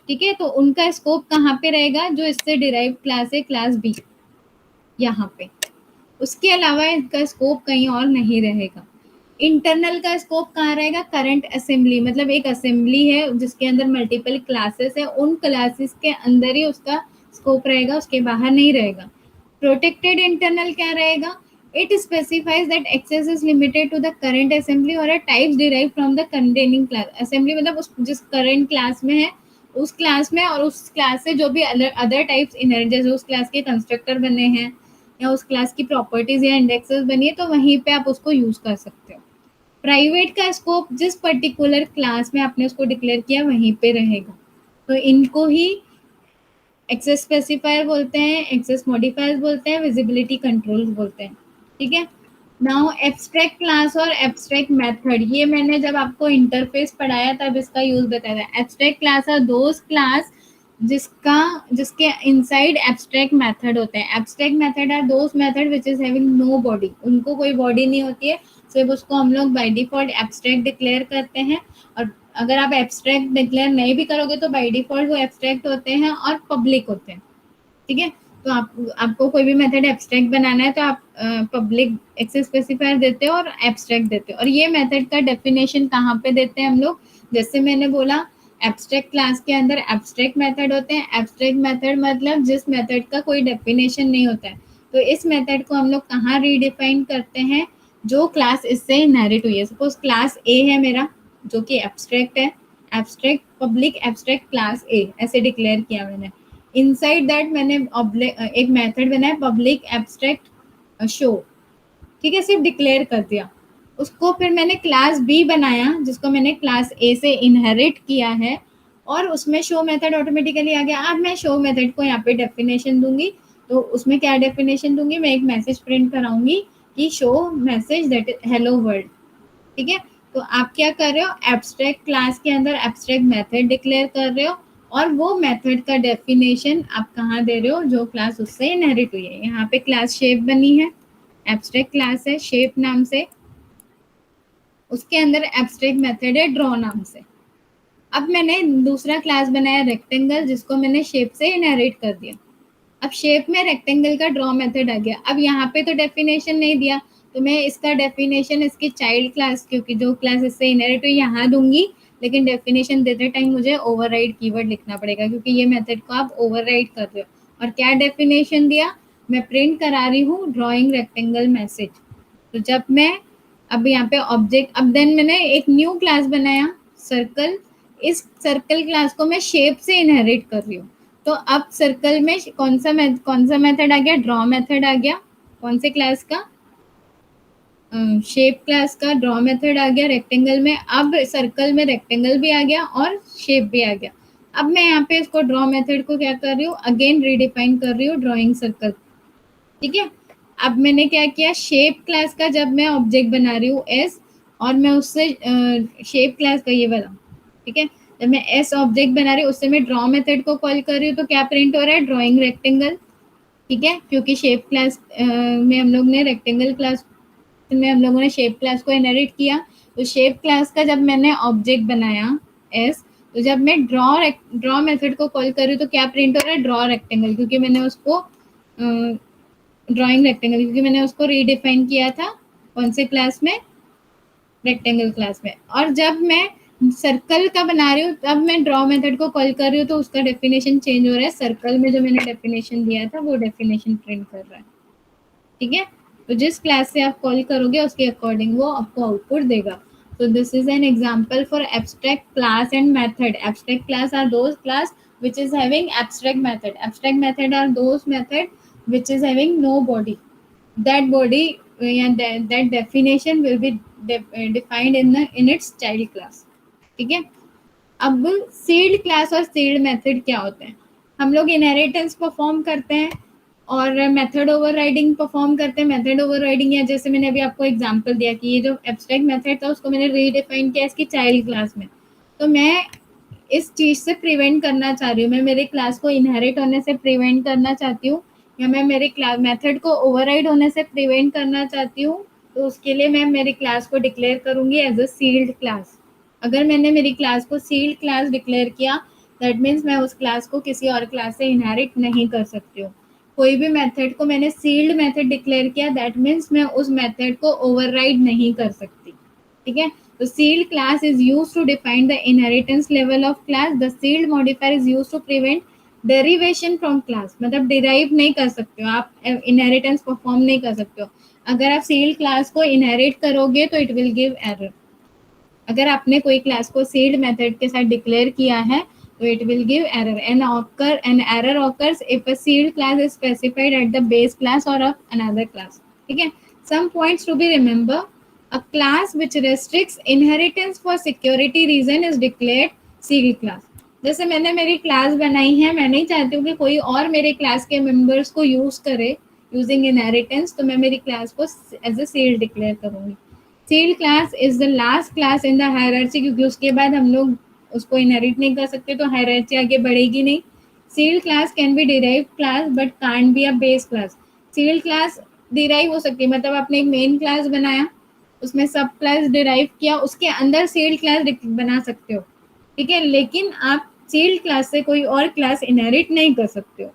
ठीक है। तो उनका स्कोप कहाँ पे रहेगा, जो इससे डिराइव्ड क्लास है क्लास बी, यहाँ पे। उसके अलावा इनका स्कोप कहीं और नहीं रहेगा। इंटरनल का स्कोप कहाँ रहेगा, करंट असेंबली, मतलब एक असेंबली है जिसके अंदर मल्टीपल क्लासेस है, उन क्लासेस के अंदर ही उसका स्कोप रहेगा, उसके बाहर नहीं रहेगा। प्रोटेक्टेड इंटरनल क्या रहेगा, it specifies that access is limited to the current assembly और a types derive from the containing class. Assembly मतलब उस जिस करंट क्लास में है उस क्लास में, और उस क्लास से जो भी अदर टाइप्स इनहेरिट, जैसे उस क्लास के कंस्ट्रक्टर बने हैं या उस क्लास की प्रॉपर्टीज या इंडेक्सेस बनी है, तो वहीं पे आप उसको यूज कर सकते हो। प्राइवेट का स्कोप जिस पर्टिकुलर क्लास में आपने उसको डिक्लेयर किया वहीं पे रहेगा। तो इनको ही एक्सेस स्पेसिफायर बोलते हैं, एक्सेस मॉडिफायर्स बोलते हैं, विजिबिलिटी कंट्रोल्स बोलते हैं, ठीक है। नाउ एब्स्ट्रैक्ट क्लास और एब्स्ट्रैक्ट मेथड, ये मैंने जब आपको इंटरफेस पढ़ाया तब इसका यूज बताया था। Abstract class are those class जिसका जिसके इनसाइड एब्स्ट्रैक्ट मेथड होते हैं। Abstract method are those method which is having no body, उनको कोई बॉडी नहीं होती है, सिर्फ उसको हम लोग बाय डिफॉल्ट एब्स्ट्रैक्ट डिक्लेयर करते हैं। और अगर आप एब्स्ट्रैक्ट डिक्लेयर नहीं भी करोगे तो बाय डिफॉल्ट वो एब्स्ट्रैक्ट होते हैं और पब्लिक होते हैं, ठीक है। तो आपको कोई भी मेथड एब्स्ट्रैक्ट बनाना है तो आप पब्लिक एक्सेस स्पेसिफायर देते हो और एब्स्ट्रैक्ट देते हो। और ये मेथड का डेफिनेशन कहाँ पे देते हैं हम लोग, जैसे मैंने बोला एब्स्ट्रैक्ट क्लास के अंदर एब्स्ट्रैक्ट मेथड होते हैं। एब्स्ट्रैक्ट मेथड मतलब जिस मेथड का कोई डेफिनेशन नहीं होता है, तो इस मेथड को हम लोग कहाँ रीडिफाइन करते हैं, जो क्लास इससे इनहेरिट हुई है। सपोज क्लास ए है मेरा जो कि एब्स्ट्रैक्ट है, एब्स्ट्रैक्ट पब्लिक एब्स्ट्रैक्ट क्लास ए ऐसे डिक्लेयर किया मैंने। इनसाइड दैट मैंने एक मेथड बनाया पब्लिक एब्स्ट्रैक्ट शो, ठीक है, सिर्फ डिक्लेयर कर दिया उसको। फिर मैंने क्लास बी बनाया जिसको मैंने क्लास ए से इनहेरिट किया है, और उसमें शो मेथड ऑटोमेटिकली आ गया। अब मैं शो मेथड को यहाँ पे डेफिनेशन दूंगी, तो उसमें क्या डेफिनेशन दूंगी, मैं एक मैसेज प्रिंट कराऊंगी कि show message that is hello world, ठीक है। तो आप क्या कर रहे हो, एब्स्ट्रैक्ट क्लास के अंदर एब्स्ट्रैक्ट मेथड डिक्लेयर कर रहे हो, और वो मेथड का डेफिनेशन आप कहाँ दे रहे हो, जो क्लास उससे इनहेरिट हुई है। यहाँ पे क्लास शेप बनी है, एब्स्ट्रैक्ट क्लास है शेप नाम से, उसके अंदर एब्स्ट्रैक्ट मेथड है ड्रॉ नाम से। अब मैंने दूसरा क्लास बनाया रेक्टेंगल जिसको मैंने शेप से इनहेरिट कर दिया। अब शेप में रेक्टेंगल का ड्रॉ मेथड आ गया। अब यहाँ पे तो डेफिनेशन नहीं दिया, तो मैं इसका डेफिनेशन इसकी चाइल्ड क्लास, क्योंकि जो क्लास इससे इनहेरिट हुई यहाँ दूंगी, लेकिन डेफिनेशन देते टाइम मुझे ओवरराइड कीवर्ड लिखना पड़ेगा क्योंकि ये मेथड को आप ओवरराइड कर रहे हो। और क्या डेफिनेशन दिया, मैं प्रिंट करा रही हूँ ड्रॉइंग रेक्टेंगल मैसेज। तो जब मैं अब यहाँ पे ऑब्जेक्ट, अब देन मैंने एक न्यू क्लास बनाया सर्कल, इस सर्कल क्लास को मैं शेप से इनहेरिट कर रही हूँ। तो अब सर्कल में कौन सा मेथड आ गया, ड्रॉ मेथड आ गया। कौन से क्लास का, शेप क्लास का ड्रॉ मेथड आ गया रेक्टेंगल में। अब सर्कल में रेक्टेंगल भी आ गया और शेप भी आ गया। अब मैं यहाँ पे इसको ड्रॉ मेथड को क्या कर रही हूँ, अगेन रीडिफाइन कर रही हूँ ड्रॉइंग सर्कल, ठीक है। अब मैंने क्या किया, शेप क्लास का जब मैं ऑब्जेक्ट बना रही हूँ एस, और मैं उससे शेप क्लास का ये वाला, ठीक है, जब मैं एस ऑब्जेक्ट बना रही हूँ उससे मैं ड्रॉ मेथड को कॉल कर रही हूँ, तो क्या प्रिंट हो रहा है, ड्रॉइंग रेक्टेंगल, ठीक है। क्योंकि शेप क्लास में हम लोग ने रेक्टेंगल क्लास में हम लोगों ने शेप क्लास को इनहेरिट किया। तो शेप क्लास का जब मैंने ऑब्जेक्ट बनाया एस, तो जब मैं ड्रॉ मेथड को कॉल कर रही हूँ तो क्या प्रिंट हो रहा है, ड्रॉ रेक्टेंगल, क्योंकि मैंने उसको ड्राइंग रेक्टेंगल, क्योंकि मैंने उसको रीडिफाइन किया था कौन से क्लास में, रेक्टेंगल क्लास में। और जब मैं सर्कल का बना रही हूँ तब मैं ड्रॉ मेथड को कॉल कर रही हूँ तो उसका डेफिनेशन चेंज हो रहा है, सर्कल में जो मैंने डेफिनेशन दिया था वो डेफिनेशन प्रिंट कर रहा है। ठीक है, तो जिस क्लास से आप कॉल करोगे उसके अकॉर्डिंग वो आपको आउटपुट देगा। So this is an example for abstract class and method. Abstract class are those class which is having abstract method. Abstract method are those method which is having no body. That body and that definition will be defined in its child class. ठीक है, अब sealed class और sealed method क्या होते हैं? हम लोग inheritance perform करते हैं और मेथड ओवरराइडिंग परफॉर्म करते हैं। मेथड ओवरराइडिंग या जैसे मैंने अभी आपको एग्जांपल दिया कि ये जो एब्स्ट्रैक्ट मेथड था उसको मैंने रीडिफाइन किया इसकी चाइल्ड क्लास में। तो मैं इस चीज़ से प्रिवेंट करना चाह रही हूँ, मैं मेरे क्लास को इनहेरिट होने से प्रिवेंट करना चाहती हूँ, या मैं मेरे क्लास मेथड को ओवरराइड होने से प्रिवेंट करना चाहती हूँ, तो उसके लिए मैं मेरी क्लास को डिक्लेयर करूँगी एज अ सील्ड क्लास। अगर मैंने मेरी क्लास को सील्ड क्लास डिक्लेयर किया दैट मीन्स मैं उस क्लास को किसी और क्लास से इनहेरिट नहीं कर सकती हूँ। कोई भी मेथड को मैंने सील्ड मेथड डिक्लेयर किया दैट मीन्स मैं उस मेथड को ओवरराइड नहीं कर सकती। ठीक है, तो sealed class is used to define the inheritance level of class. The sealed modifier is used to prevent derivation from class, मतलब डिराइव नहीं कर सकते हो आप, इनहेरिटेंस परफॉर्म नहीं कर सकते हो। अगर आप सील्ड क्लास को इनहेरिट करोगे तो इट विल गिव एरर। अगर आपने कोई क्लास को सील्ड मेथड के साथ डिक्लेयर किया है तो it will give error. An error occurs if a sealed class is specified at the base class और ऑफ अनदर क्लास। ठीक है, some points to be remember, a class which restricts inheritance for security reason is declared sealed class. जैसे मैंने मेरी class बनाई है, मैं नहीं चाहती हूँ कि कोई और मेरे क्लास के मेंबर्स को यूज करे यूजिंग इनहेरिटेंस, तो मैं मेरी क्लास को एज अ सील्ड डिक्लेयर करूंगी। Sealed class is the last class in the hierarchy, क्योंकि उसके बाद हम लोग उसको इनहेरिट नहीं कर सकते तो हायरार्ची आगे बढ़ेगी नहीं। Sealed class can be derive class but can't be a base class. Sealed class derive हो सकती है, मतलब आपने एक मेन क्लास बनाया उसमें सब क्लास डिराइव किया, उसके अंदर सील्ड क्लास बना सकते हो। ठीक है, लेकिन आप सील्ड क्लास से कोई और क्लास इनहेरिट नहीं कर सकते हो।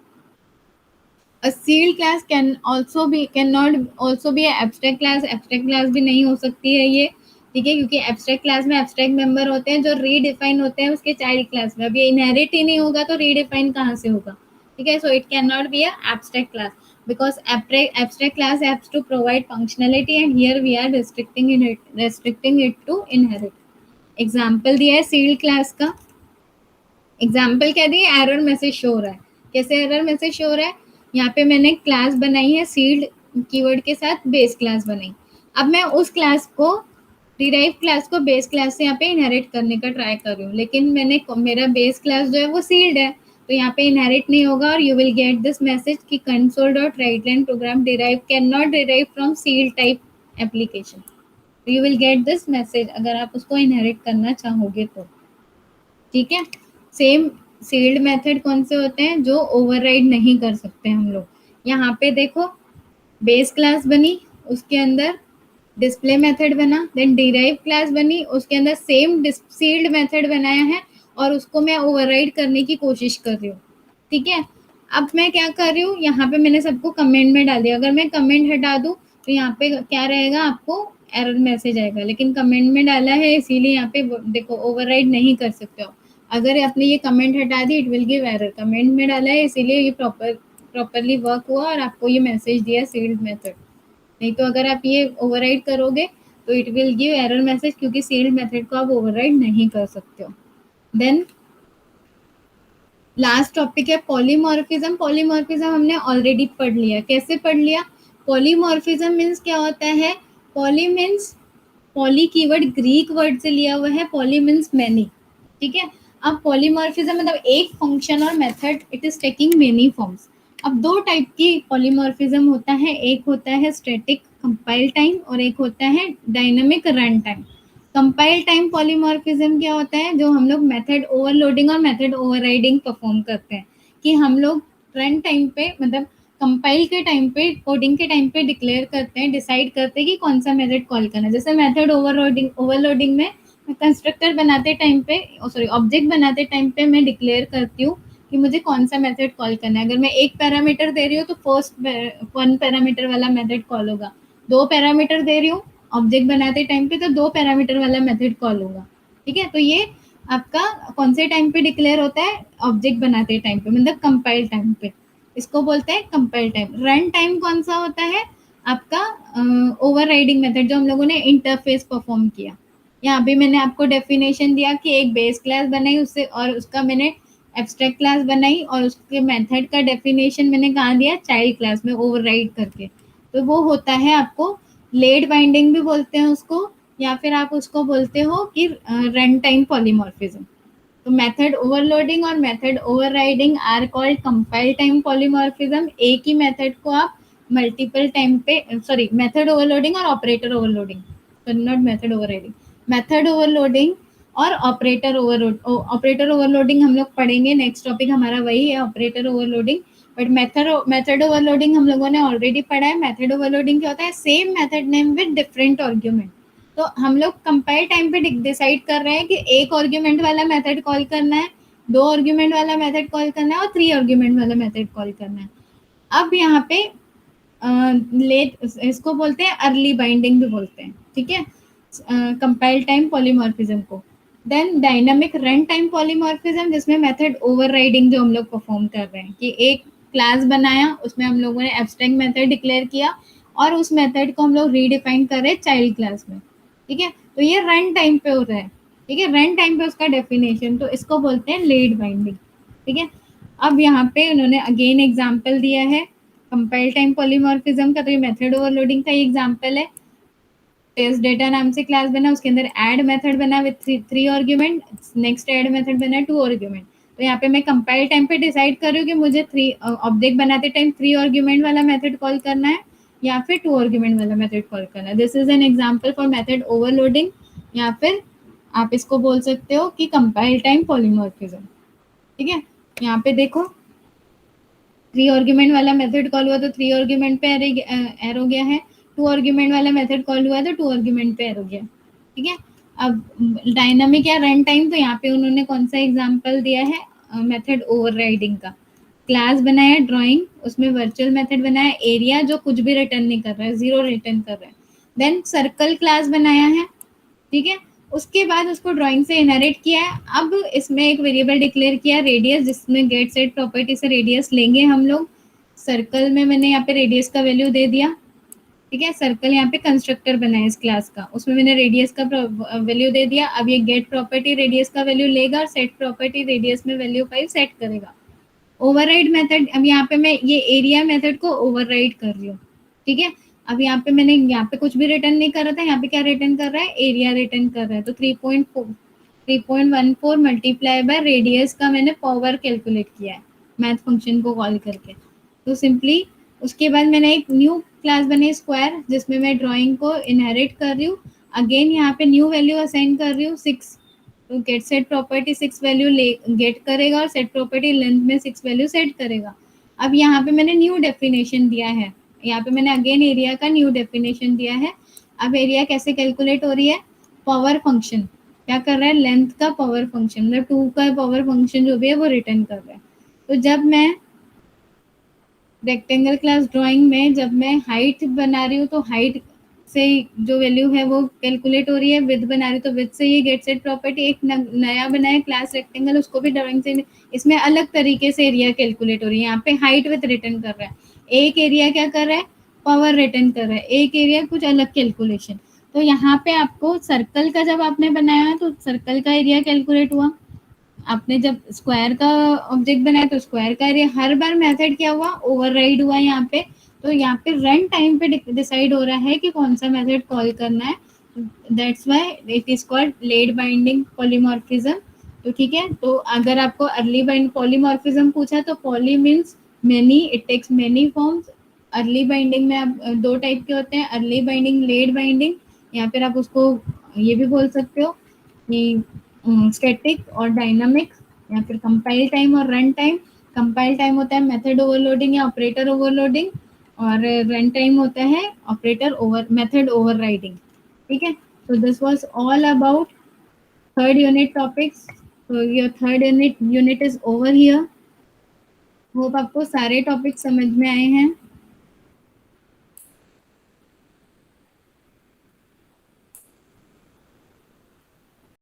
A sealed class cannot also be an abstract class। abstract class भी नहीं हो सकती है ये। ठीक है, क्योंकि abstract class में abstract member होते हैं जो रीडिफाइन होते हैं उसके चाइल्ड क्लास में। अब ये इनहेरिट ही नहीं होगा तो रीडिफाइन कहाँ से होगा? ठीक है, so it can not be a abstract class because abstract class has to provide functionality and here we are restricting it to inherit। Example दिया है सील्ड क्लास का, एग्जाम्पल क्या दिए, एरर मैसेज शो हो रहा है। कैसे एरर मैसेज शो हो रहा है? यहाँ पे मैंने क्लास बनाई है सील्ड कीवर्ड के साथ, बेस क्लास बनाई। अब मैं उस क्लास को डिराइव क्लास को बेस क्लास से यहाँ पे इनहेरिट करने का ट्राई कर रही हूँ, लेकिन मेरा बेस क्लास जो है वो सील्ड है तो यहाँ पे इनहेरिट नहीं होगा और you will get this message कि console dot write line program derive can not derive from sealed type application. You will get this message अगर आप उसको इनहेरिट करना चाहोगे तो। ठीक है, सेम सील्ड मेथड कौन से होते हैं? जो ओवरराइड नहीं कर सकते हम लोग। यहाँ पे देखो बेस क्लास बनी, उसके अंदर डिस्प्ले मेथड बना, देन डिराइव क्लास बनी, उसके अंदर सेम सील्ड मेथड बनाया है और उसको मैं ओवरराइड करने की कोशिश कर रही हूँ। ठीक है, अब मैं क्या कर रही हूँ, यहाँ पे मैंने सबको कमेंट में डाल दिया। अगर मैं कमेंट हटा दूँ तो यहाँ पे क्या रहेगा, आपको एरर मैसेज आएगा, लेकिन कमेंट में डाला है इसीलिए यहाँ पे देखो ओवरराइड नहीं कर सकते हो। अगर आपने ये कमेंट हटा दी it will give error. Comment में डाला है इसीलिए ये प्रॉपरली वर्क हुआ और आपको ये मैसेज दिया सील्ड मेथड। नहीं तो अगर आप ये ओवरराइड करोगे तो it will give error message, क्योंकि सील्ड मेथड को आप ओवरराइड नहीं कर सकते हो। देन लास्ट टॉपिक है पॉलीमॉर्फिज्म। पॉलीमॉर्फिज्म हमने ऑलरेडी पढ़ लिया। कैसे पढ़ लिया? पॉलीमॉर्फिज्म मीन्स क्या होता है? Poly means, poly keyword Greek word से लिया हुआ है, पॉली मीन्स मैनी। ठीक है, अब पॉलीमॉर्फिज्म मतलब एक फंक्शन और method it is taking many forms. अब दो टाइप की पॉलीमॉर्फिज्म होता है, एक होता है स्टैटिक कंपाइल टाइम और एक होता है dynamic run time. Compile time polymorphism क्या होता है? जो हम लोग मेथड ओवरलोडिंग और मेथड ओवरराइडिंग परफॉर्म करते हैं, कि हम लोग रन टाइम पे मतलब कंपाइल के टाइम पे, कोडिंग के टाइम पे डिक्लेयर करते हैं, डिसाइड करते हैं कि कौन सा मेथड कॉल करना है। जैसे मेथड ओवरलोडिंग में कंस्ट्रक्टर बनाते टाइम पे, सॉरी ऑब्जेक्ट बनाते टाइम पे मैं डिक्लेयर करती हूँ कि मुझे कौन सा मेथड कॉल करना है। अगर मैं एक पैरामीटर दे रही हूँ तो फर्स्ट वन पैरामीटर वाला मेथड कॉल होगा। दो पैरामीटर दे रही हूँ ऑब्जेक्ट बनाते टाइम पे तो दो पैरामीटर वाला मेथड कॉल होगा। ठीक है, तो ये आपका कौन से टाइम पे डिक्लेयर होता है? ऑब्जेक्ट बनाते टाइम पे, मतलब कंपाइल टाइम पे। इसको बोलते हैं कंपाइल टाइम। रन टाइम कौन सा होता है? आपका ओवरराइडिंग मेथड, जो हम लोगों ने इंटरफेस परफॉर्म किया। यहाँ भी मैंने आपको डेफिनेशन दिया कि एक बेस क्लास बनाई उससे, और उसका मैंने एब्स्ट्रैक्ट क्लास बनाई, और उसके मेथड का डेफिनेशन मैंने कहाँ दिया? चाइल्ड क्लास में ओवरराइड करके। तो वो होता है आपको लेड बाइंडिंग भी बोलते हैं उसको, या फिर आप उसको बोलते हो कि रन टाइम पॉलीमॉर्फिज्म। तो मेथड ओवरलोडिंग और method overriding are called compile time polymorphism. एक ही मेथड को आप मल्टीपल टाइम पे, सॉरी, मेथड ओवरलोडिंग और operator overloading, not method overriding, method overloading और ऑपरेटर ओवरलोडिंग हम लोग पढ़ेंगे। नेक्स्ट टॉपिक हमारा वही है, operator overloading. But method overloading हम लोगों ने ऑलरेडी पढ़ा है। मेथड ओवरलोडिंग क्या होता है? Same method name with different argument. तो हम लोग कंपाइल टाइम पे डिसाइड कर रहे हैं कि एक आर्ग्यूमेंट वाला मेथड कॉल करना है, दो आर्ग्यूमेंट वाला मेथड कॉल करना है, और थ्री आर्ग्यूमेंट वाला मेथड कॉल करना है। अब यहाँ पे लेट, इसको बोलते हैं अर्ली बाइंडिंग भी बोलते हैं। ठीक है, कंपाइल टाइम पॉलीमॉर्फिज्म को। Then dynamic run time polymorphism, जिसमें मेथड ओवरराइडिंग जो हम लोग परफॉर्म कर रहे हैं कि एक क्लास बनाया, उसमें हम लोगों ने एब्स्ट्रैक्ट मेथड डिक्लेयर किया, और उस मेथड को हम लोग रीडिफाइन कर रहे हैं चाइल्ड क्लास में। ठीक है, तो ये रन टाइम पे हो रहा है। ठीक है, रन टाइम पे उसका डेफिनेशन, तो इसको बोलते हैं लेट बाइंडिंग। ठीक है, अब यहाँ पे उन्होंने अगेन एग्जाम्पल दिया है कंपाइल टाइम पॉलीमॉर्फिज्म का। तो ये मेथड ओवरलोडिंग का एग्जाम्पल है। टेस्ट डेटा नाम से क्लास बना, उसके अंदर ऐड मेथड बना with three argument, next add method बना टू आर्ग्यूमेंट। तो यहाँ पे मैं कंपाइल टाइम पे डिसाइड कर रही हूँ कि मुझे थ्री ऑब्जेक्ट बनाते टाइम थ्री आर्ग्यूमेंट वाला मेथड कॉल करना है या फिर टू आर्ग्यूमेंट वाला मेथड कॉल करना है। This is an example for method overloading, या फिर आप इसको बोल सकते हो कि कंपाइल टाइम पॉलीमॉर्फिज्म। ठीक है, यहाँ पे देखो थ्री आर्ग्यूमेंट वाला मेथड कॉल हुआ तो थ्री आर्ग्यूमेंट पे एरो गया है, टू आर्ग्यूमेंट वाला मेथड कॉल हुआ तो टू आर्ग्यूमेंट पे एरो गया। ठीक है, अब डायनामिक या रन टाइम, तो यहाँ पे उन्होंने कौन सा एग्जांपल दिया है? मेथड ओवरराइडिंग का। क्लास बनाया ड्राइंग, उसमें वर्चुअल मेथड बनाया एरिया, जो कुछ भी रिटर्न नहीं कर रहा है, जीरो रिटर्न कर रहा है। देन सर्कल क्लास बनाया है। ठीक है, उसके बाद उसको ड्राइंग से इनहेरिट किया है। अब इसमें एक वेरिएबल डिक्लेयर किया रेडियस, जिसमें गेट सेट प्रॉपर्टी से रेडियस लेंगे हम लोग। सर्कल में मैंने यहाँ पे रेडियस का वैल्यू दे दिया। ठीक है, सर्कल यहाँ पे कंस्ट्रक्टर बना है इस क्लास का, उसमें मैंने रेडियस का वैल्यू दे दिया। अब ये गेट प्रॉपर्टी रेडियस का वैल्यू लेगा और सेट प्रॉपर्टी रेडियस में वैल्यू 5 सेट करेगा। ओवरराइड मेथड, अब यहाँ पे मैं ये एरिया मेथड को ओवरराइड कर रही हूँ। ठीक है, अब यहाँ पे मैंने यहाँ पे कुछ भी रिटर्न नहीं कर रहा था, यहाँ पे क्या रिटर्न कर रहा है? एरिया रिटर्न कर रहा है। तो 3.14 मल्टीप्लाई बाय रेडियस का मैंने पावर कैलकुलेट किया है मैथ फंक्शन को कॉल करके। तो सिंपली उसके बाद मैंने एक न्यू क्लास बनी स्क्वायर, जिसमें मैं ड्राइंग को इनहेरिट कर रही हूँ। अगेन यहाँ पे न्यू वैल्यू असाइन कर रही हूँ 6। तो गेट सेट प्रॉपर्टी 6 वैल्यू ले गेट करेगा और सेट प्रॉपर्टी लेंथ में 6 वैल्यू सेट करेगा। अब यहाँ पे मैंने न्यू डेफिनेशन दिया है, यहाँ पे मैंने अगेन एरिया का न्यू डेफिनेशन दिया है। अब एरिया कैसे कैलकुलेट हो रही है? पावर फंक्शन क्या कर रहा है? लेंथ का पावर फंक्शन, मतलब 2 का पावर फंक्शन जो भी है वो रिटर्न कर रहा है। तो जब मैं रेक्टेंगल क्लास ड्राइंग में जब मैं हाइट बना रही हूँ तो हाइट से जो वैल्यू है वो कैलकुलेट हो रही है। विड्थ बना रही हूँ तो विड्थ से ये गेट सेट प्रॉपर्टी एक नया बनाया क्लास रेक्टेंगल, उसको भी ड्राइंग से इसमें अलग तरीके से एरिया कैलकुलेट हो रही है। यहाँ पे हाइट विथ रिटर्न कर रहा है, एक एरिया क्या कर रहा है? पावर रिटर्न कर रहा है, एक एरिया कुछ अलग कैलकुलेशन। तो यहाँ पे आपको सर्कल का जब आपने बनाया तो सर्कल का एरिया कैलकुलेट हुआ, आपने जब स्क्वायर का ऑब्जेक्ट बनाया तो स्क्वायर का एरिया। हर बार मेथड क्या हुआ? ओवरराइड हुआ यहाँ पे। तो यहाँ पे रन टाइम पे डिसाइड हो रहा है कि कौन सा मेथड कॉल करना है। That's why it is called late binding polymorphism. तो ठीक है, तो अगर आपको अर्ली बाइंड पॉलीमॉर्फिज्म पूछा तो poly means many, it takes many forms. Early binding में आप दो टाइप के होते हैं, अर्ली बाइंडिंग, लेट बाइंडिंग। या फिर आप उसको ये भी बोल सकते हो कि स्टैटिक और डायनामिक, या फिर कंपाइल टाइम और रन टाइम। कंपाइल टाइम होता है मेथड ओवरलोडिंग या ऑपरेटर ओवरलोडिंग, और रन टाइम होता है मेथड ओवरराइडिंग। ठीक है, so this was all about third unit topics. तो your third unit is over here. Hope आपको सारे टॉपिक समझ में आए हैं।